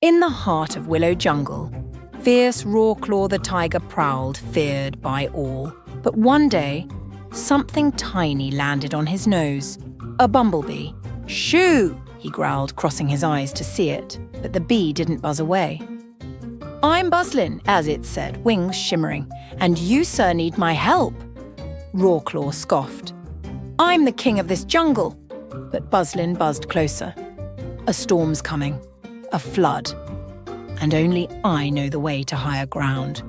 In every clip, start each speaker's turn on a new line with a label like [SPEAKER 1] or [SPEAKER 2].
[SPEAKER 1] In the heart of Willow Jungle, fierce Rawclaw the tiger prowled, feared by all. But one day, something tiny landed on his nose. A bumblebee. "Shoo!" he growled, crossing his eyes to see it, but the bee didn't buzz away. "I'm Buzzlin," as it said, wings shimmering, "and you, sir, need my help." Rawclaw scoffed. "I'm the king of this jungle." But Buzzlin buzzed closer. "A storm's coming. A flood. And only I know the way to higher ground."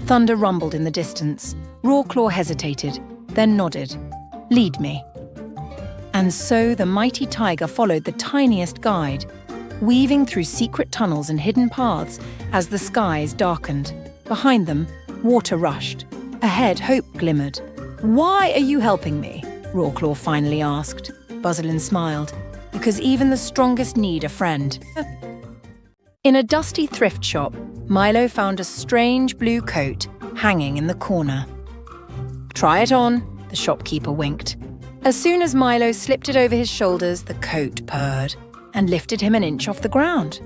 [SPEAKER 1] Thunder rumbled in the distance. Rawclaw hesitated, then nodded. "Lead me." And so the mighty tiger followed the tiniest guide, weaving through secret tunnels and hidden paths as the skies darkened. Behind them, water rushed. Ahead, hope glimmered. "Why are you helping me?" Rawclaw finally asked. Buzzlin smiled, because even the strongest need a friend. In a dusty thrift shop, Milo found a strange blue coat hanging in the corner. "Try it on," the shopkeeper winked. As soon as Milo slipped it over his shoulders, the coat purred and lifted him an inch off the ground.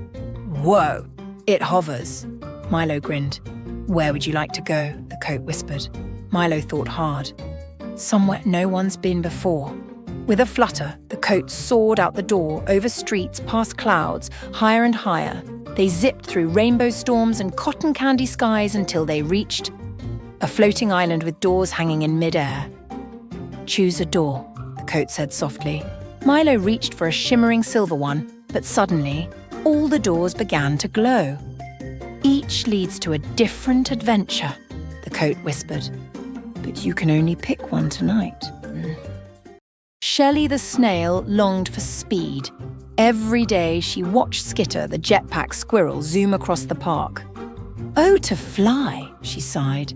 [SPEAKER 1] "Whoa, it hovers." Milo grinned. "Where would you like to go?" the coat whispered. Milo thought hard. "Somewhere no one's been before." With a flutter, the coat soared out the door, over streets, past clouds, higher and higher. They zipped through rainbow storms and cotton candy skies until they reached a floating island with doors hanging in midair. "Choose a door," the coat said softly. Milo reached for a shimmering silver one, but suddenly, all the doors began to glow. "Each leads to a different adventure," the coat whispered. "But you can only pick one tonight." Shelley the snail longed for speed. Every day she watched Skitter, the jetpack squirrel, zoom across the park. "Oh, to fly," she sighed.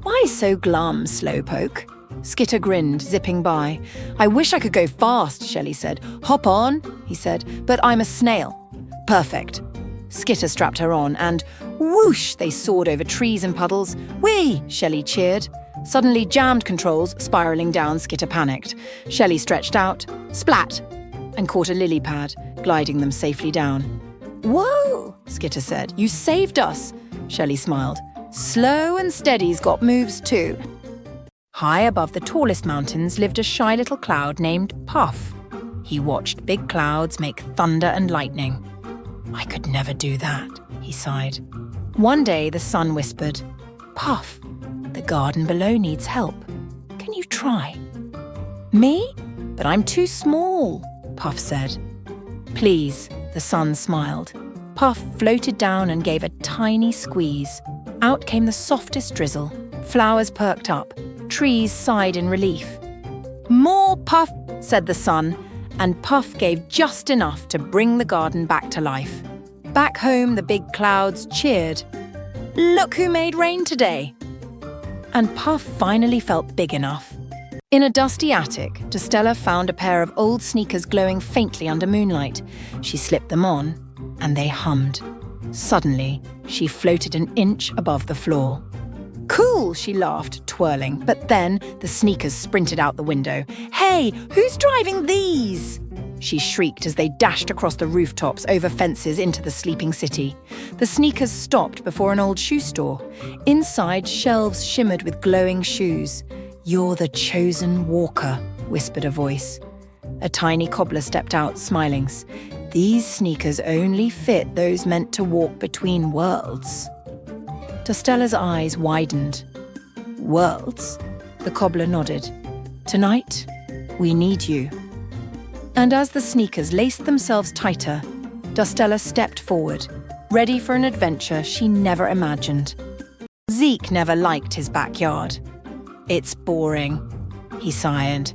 [SPEAKER 1] "Why so glum, slowpoke?" Skitter grinned, zipping by. "I wish I could go fast," Shelley said. "Hop on," he said, "but I'm a snail." "Perfect." Skitter strapped her on, and whoosh, they soared over trees and puddles. "Whee!" Shelley cheered. Suddenly jammed controls, spiralling down, Skitter panicked. Shelley stretched out, splat, and caught a lily pad, gliding them safely down. "Whoa," Skitter said. "You saved us." Shelley smiled. "Slow and steady's got moves too." High above the tallest mountains lived a shy little cloud named Puff. He watched big clouds make thunder and lightning. "I could never do that," he sighed. One day the sun whispered, "Puff, the garden below needs help. Can you try?" "Me? But I'm too small," Puff said. "Please," the sun smiled. Puff floated down and gave a tiny squeeze. Out came the softest drizzle. Flowers perked up. Trees sighed in relief. "More, Puff," said the sun, and Puff gave just enough to bring the garden back to life. Back home, the big clouds cheered. "Look who made rain today!" And Puff finally felt big enough. In a dusty attic, Dostella found a pair of old sneakers glowing faintly under moonlight. She slipped them on, and they hummed. Suddenly, she floated an inch above the floor. "Cool," she laughed, twirling, but then the sneakers sprinted out the window. "Hey, who's driving these?" she shrieked as they dashed across the rooftops, over fences, into the sleeping city. The sneakers stopped before an old shoe store. Inside, shelves shimmered with glowing shoes. "You're the chosen walker," whispered a voice. A tiny cobbler stepped out, smiling. "These sneakers only fit those meant to walk between worlds." Dostella's eyes widened. "Worlds?" The cobbler nodded. "Tonight, we need you." And as the sneakers laced themselves tighter, Dostella stepped forward, ready for an adventure she never imagined. Zeke never liked his backyard. "It's boring," he sighed.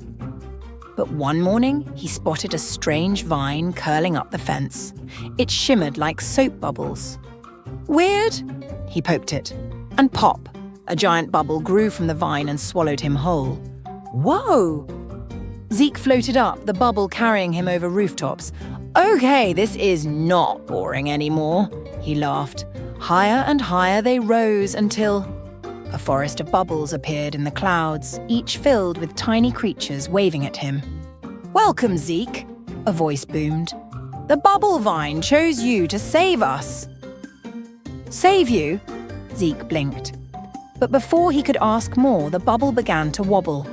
[SPEAKER 1] But one morning, he spotted a strange vine curling up the fence. It shimmered like soap bubbles. "Weird?" He poked it. And pop! A giant bubble grew from the vine and swallowed him whole. "Whoa!" Zeke floated up, the bubble carrying him over rooftops. "Okay, this is not boring anymore," he laughed. Higher and higher they rose until a forest of bubbles appeared in the clouds, each filled with tiny creatures waving at him. "Welcome, Zeke," a voice boomed. The bubble vine chose you to save us." "Save you?" Zeke blinked. But before he could ask more, the bubble began to wobble.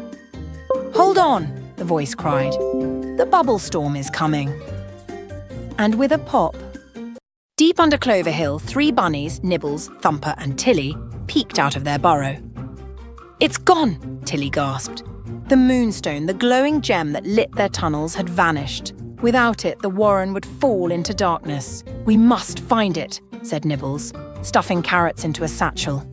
[SPEAKER 1] "Hold on," the voice cried. "The bubble storm is coming." And with a pop, deep under Clover Hill, 3 bunnies, Nibbles, Thumper and Tilly, peeked out of their burrow. "It's gone," Tilly gasped. The moonstone, the glowing gem that lit their tunnels, had vanished. Without it, the warren would fall into darkness. "We must find it," said Nibbles, stuffing carrots into a satchel.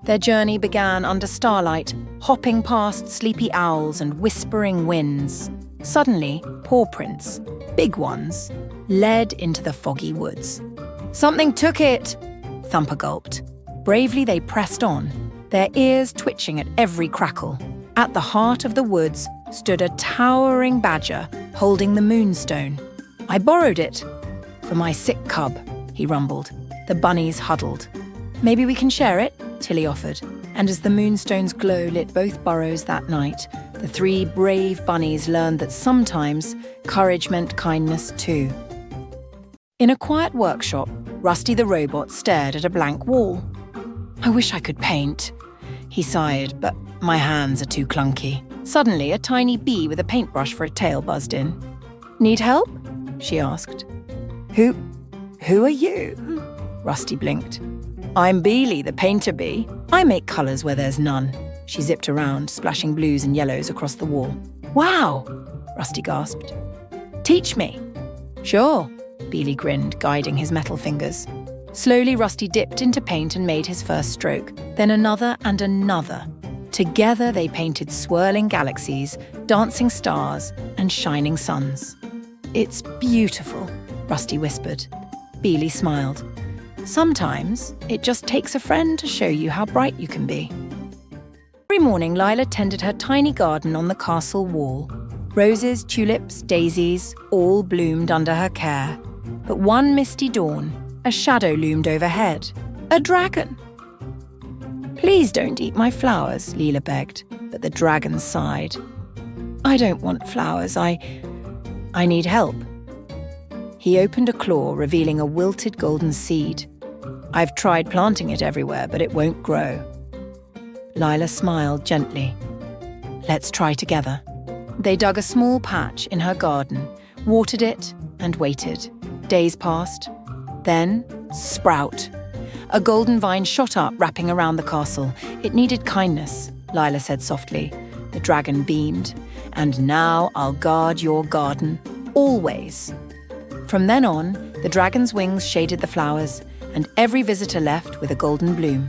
[SPEAKER 1] Their journey began under starlight, hopping past sleepy owls and whispering winds. Suddenly, paw prints, big ones, led into the foggy woods. "Something took it," Thumper gulped. Bravely they pressed on, their ears twitching at every crackle. At the heart of the woods stood a towering badger holding the moonstone. "I borrowed it for my sick cub," he rumbled. The bunnies huddled. "Maybe we can share it," Tilly offered. And as the moonstone's glow lit both burrows that night, the 3 brave bunnies learned that sometimes courage meant kindness too. In a quiet workshop, Rusty the robot stared at a blank wall. "I wish I could paint," he sighed, "but my hands are too clunky." Suddenly, a tiny bee with a paintbrush for a tail buzzed in. "Need help?" she asked. Who are you?" Rusty blinked. "I'm Beely, the painter bee. I make colours where there's none." She zipped around, splashing blues and yellows across the wall. "Wow!" Rusty gasped. "Teach me." "Sure," Beely grinned, guiding his metal fingers. Slowly, Rusty dipped into paint and made his first stroke, then another and another. Together, they painted swirling galaxies, dancing stars, and shining suns. "It's beautiful," Rusty whispered. Beely smiled. "Sometimes it just takes a friend to show you how bright you can be." Every morning, Lila tended her tiny garden on the castle wall. Roses, tulips, daisies, all bloomed under her care. But one misty dawn, a shadow loomed overhead. A dragon! "Please don't eat my flowers," Lila begged, but the dragon sighed. "I don't want flowers, I need help." He opened a claw, revealing a wilted golden seed. "I've tried planting it everywhere, but it won't grow." Lila smiled gently. "Let's try together." They dug a small patch in her garden, watered it, and waited. Days passed. Then, sprout. A golden vine shot up, wrapping around the castle. "It needed kindness," Lila said softly. The dragon beamed. "And now I'll guard your garden, always." From then on, the dragon's wings shaded the flowers, and every visitor left with a golden bloom.